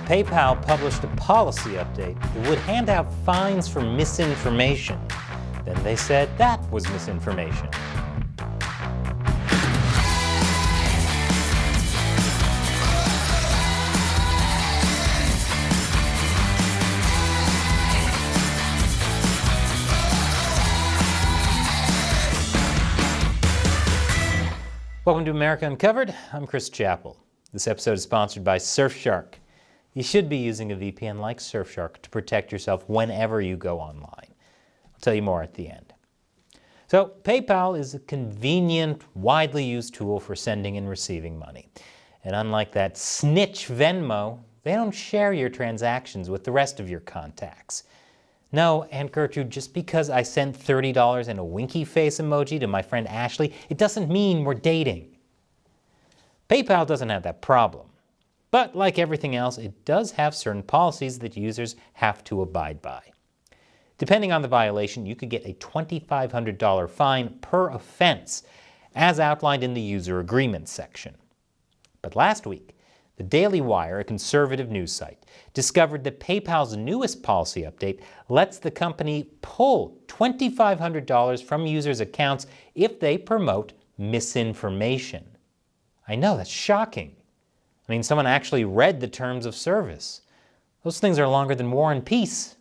PayPal published a policy update that would hand out fines for misinformation. Then they said that was misinformation. Welcome to America Uncovered. I'm Chris Chappell. This episode is sponsored by Surfshark. You should be using a VPN like Surfshark to protect yourself whenever you go online. I'll tell you more at the end. So, PayPal is a convenient, widely used tool for sending and receiving money. And unlike that snitch Venmo, they don't share your transactions with the rest of your contacts. No, Aunt Gertrude, just because I sent $30 and a winky face emoji to my friend Ashley, it doesn't mean we're dating. PayPal doesn't have that problem. But like everything else, it does have certain policies that users have to abide by. Depending on the violation, you could get a $2,500 fine per offense, as outlined in the user agreement section. But last week, the Daily Wire, a conservative news site, discovered that PayPal's newest policy update lets the company pull $2,500 from users' accounts if they promote misinformation. I know, that's shocking. I mean, someone actually read the terms of service. Those things are longer than War and Peace.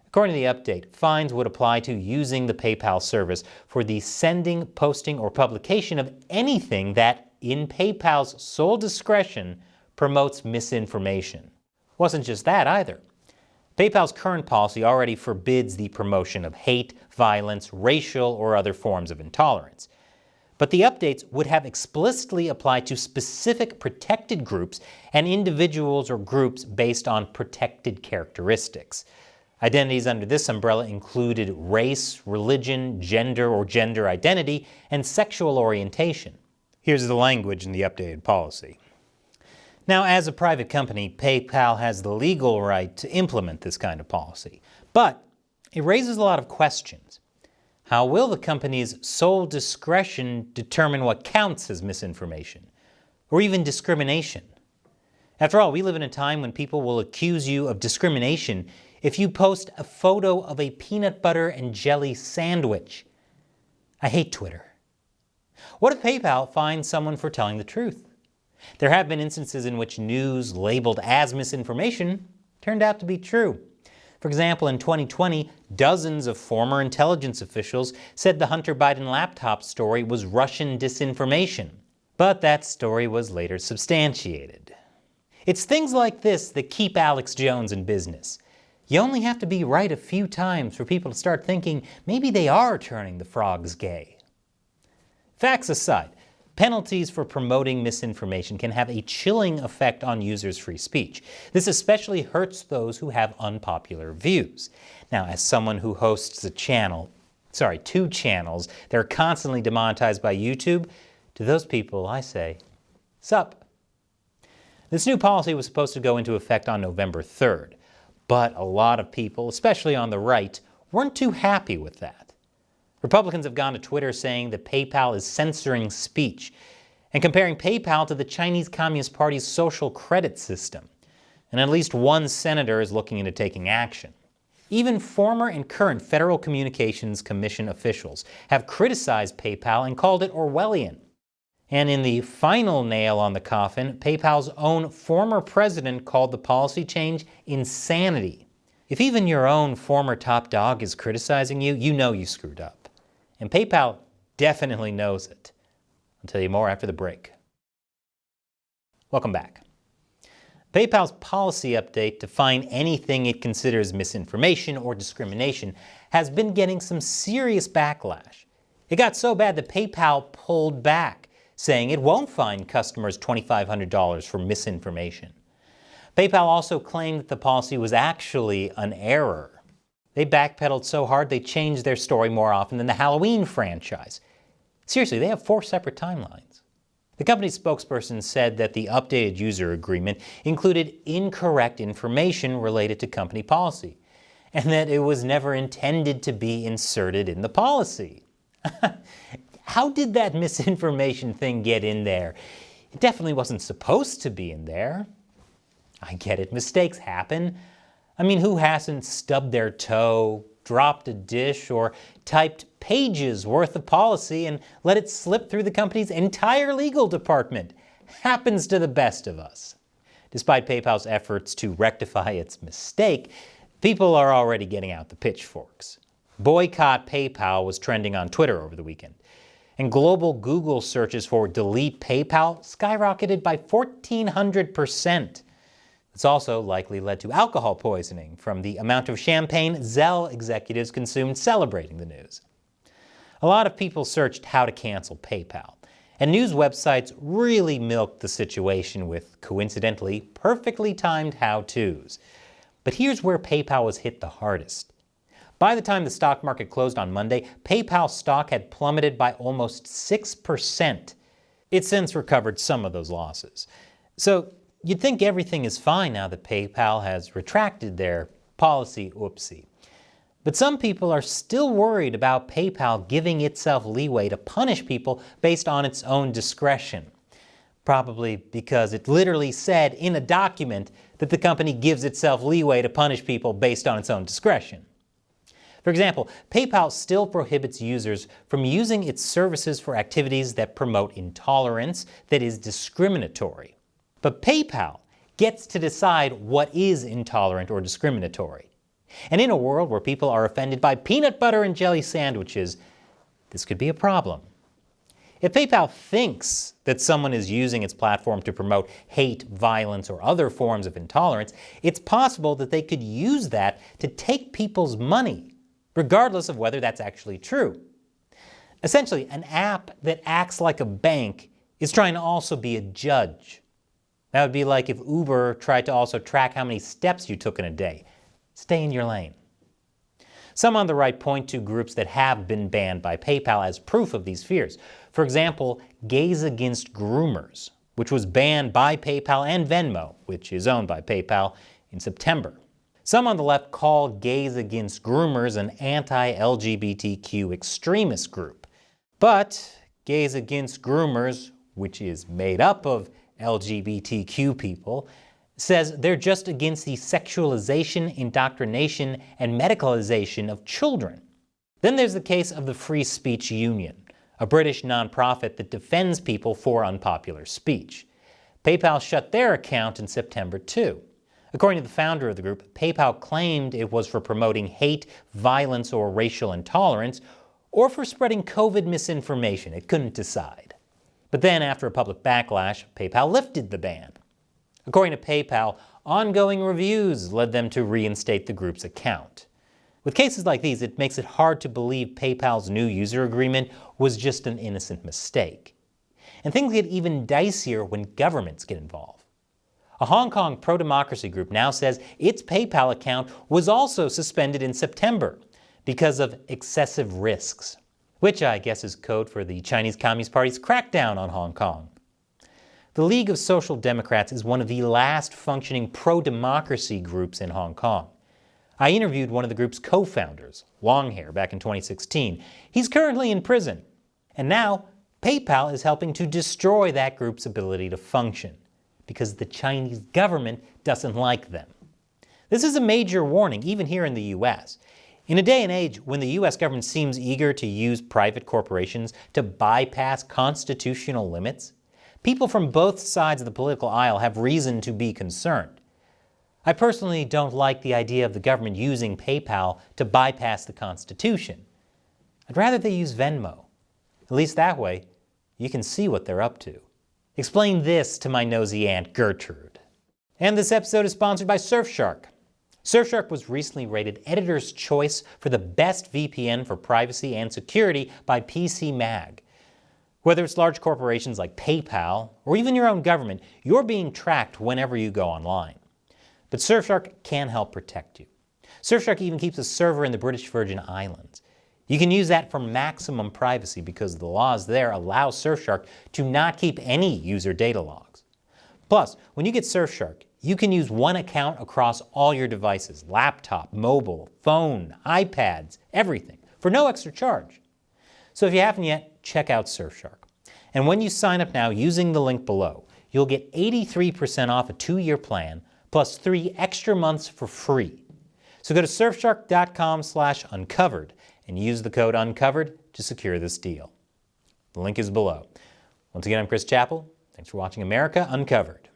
According to the update, fines would apply to using the PayPal service for the sending, posting, or publication of anything that, in PayPal's sole discretion, promotes misinformation. It wasn't just that either. PayPal's current policy already forbids the promotion of hate, violence, racial, or other forms of intolerance. But the updates would have explicitly applied to specific protected groups and individuals or groups based on protected characteristics. Identities under this umbrella included race, religion, gender or gender identity, and sexual orientation. Here's the language in the updated policy. Now, as a private company, PayPal has the legal right to implement this kind of policy. But it raises a lot of questions. How will the company's sole discretion determine what counts as misinformation, or even discrimination? After all, we live in a time when people will accuse you of discrimination if you post a photo of a peanut butter and jelly sandwich. I hate Twitter. What if PayPal finds someone for telling the truth? There have been instances in which news labeled as misinformation turned out to be true. For example, in 2020, dozens of former intelligence officials said the Hunter Biden laptop story was Russian disinformation. But that story was later substantiated. It's things like this that keep Alex Jones in business. You only have to be right a few times for people to start thinking maybe they are turning the frogs gay. Facts aside, penalties for promoting misinformation can have a chilling effect on users' free speech. This especially hurts those who have unpopular views. Now, as someone who hosts two channels that are constantly demonetized by YouTube, to those people I say, sup. This new policy was supposed to go into effect on November 3rd, but a lot of people, especially on the right, weren't too happy with that. Republicans have gone to Twitter saying that PayPal is censoring speech and comparing PayPal to the Chinese Communist Party's social credit system. And at least one senator is looking into taking action. Even former and current Federal Communications Commission officials have criticized PayPal and called it Orwellian. And in the final nail on the coffin, PayPal's own former president called the policy change insanity. If even your own former top dog is criticizing you, you know you screwed up. And PayPal definitely knows it. I'll tell you more after the break. Welcome back. PayPal's policy update to fine anything it considers misinformation or discrimination has been getting some serious backlash. It got so bad that PayPal pulled back, saying it won't fine customers $2,500 for misinformation. PayPal also claimed that the policy was actually an error. They backpedaled so hard they changed their story more often than the Halloween franchise. Seriously, they have 4 separate timelines. The company's spokesperson said that the updated user agreement included incorrect information related to company policy, and that it was never intended to be inserted in the policy. How did that misinformation thing get in there? It definitely wasn't supposed to be in there. I get it, mistakes happen. I mean, who hasn't stubbed their toe, dropped a dish, or typed pages worth of policy and let it slip through the company's entire legal department? Happens to the best of us. Despite PayPal's efforts to rectify its mistake, people are already getting out the pitchforks. Boycott PayPal was trending on Twitter over the weekend, and global Google searches for delete PayPal skyrocketed by 1,400%. It's also likely led to alcohol poisoning from the amount of champagne Zelle executives consumed celebrating the news. A lot of people searched how to cancel PayPal, and news websites really milked the situation with, coincidentally, perfectly timed how-tos. But here's where PayPal was hit the hardest. By the time the stock market closed on Monday, PayPal stock had plummeted by almost 6%. It's since recovered some of those losses. So you'd think everything is fine now that PayPal has retracted their policy oopsie. But some people are still worried about PayPal giving itself leeway to punish people based on its own discretion. Probably because it literally said in a document that the company gives itself leeway to punish people based on its own discretion. For example, PayPal still prohibits users from using its services for activities that promote intolerance that is discriminatory. But PayPal gets to decide what is intolerant or discriminatory. And in a world where people are offended by peanut butter and jelly sandwiches, this could be a problem. If PayPal thinks that someone is using its platform to promote hate, violence, or other forms of intolerance, it's possible that they could use that to take people's money, regardless of whether that's actually true. Essentially, an app that acts like a bank is trying to also be a judge. That would be like if Uber tried to also track how many steps you took in a day. Stay in your lane. Some on the right point to groups that have been banned by PayPal as proof of these fears. For example, Gays Against Groomers, which was banned by PayPal and Venmo, which is owned by PayPal, in September. Some on the left call Gays Against Groomers an anti-LGBTQ extremist group. But Gays Against Groomers, which is made up of LGBTQ people, says they're just against the sexualization, indoctrination, and medicalization of children. Then there's the case of the Free Speech Union, a British nonprofit that defends people for unpopular speech. PayPal shut their account in September too. According to the founder of the group, PayPal claimed it was for promoting hate, violence, or racial intolerance, or for spreading COVID misinformation. It couldn't decide. But then, after a public backlash, PayPal lifted the ban. According to PayPal, ongoing reviews led them to reinstate the group's account. With cases like these, it makes it hard to believe PayPal's new user agreement was just an innocent mistake. And things get even dicier when governments get involved. A Hong Kong pro-democracy group now says its PayPal account was also suspended in September because of excessive risks, which I guess is code for the Chinese Communist Party's crackdown on Hong Kong. The League of Social Democrats is one of the last functioning pro-democracy groups in Hong Kong. I interviewed one of the group's co-founders, Longhair, back in 2016. He's currently in prison. And now, PayPal is helping to destroy that group's ability to function, because the Chinese government doesn't like them. This is a major warning, even here in the US. In a day and age when the US government seems eager to use private corporations to bypass constitutional limits, people from both sides of the political aisle have reason to be concerned. I personally don't like the idea of the government using PayPal to bypass the Constitution. I'd rather they use Venmo. At least that way, you can see what they're up to. Explain this to my nosy Aunt Gertrude. And this episode is sponsored by Surfshark. Surfshark was recently rated Editor's Choice for the best VPN for privacy and security by PC Mag. Whether it's large corporations like PayPal or even your own government, you're being tracked whenever you go online. But Surfshark can help protect you. Surfshark even keeps a server in the British Virgin Islands. You can use that for maximum privacy because the laws there allow Surfshark to not keep any user data logs. Plus, when you get Surfshark, you can use one account across all your devices, laptop, mobile, phone, iPads, everything, for no extra charge. So if you haven't yet, check out Surfshark. And when you sign up now using the link below, you'll get 83% off a 2-year plan, plus 3 extra months for free. So go to surfshark.com/uncovered and use the code UNCOVERED to secure this deal. The link is below. Once again, I'm Chris Chappell. Thanks for watching America Uncovered.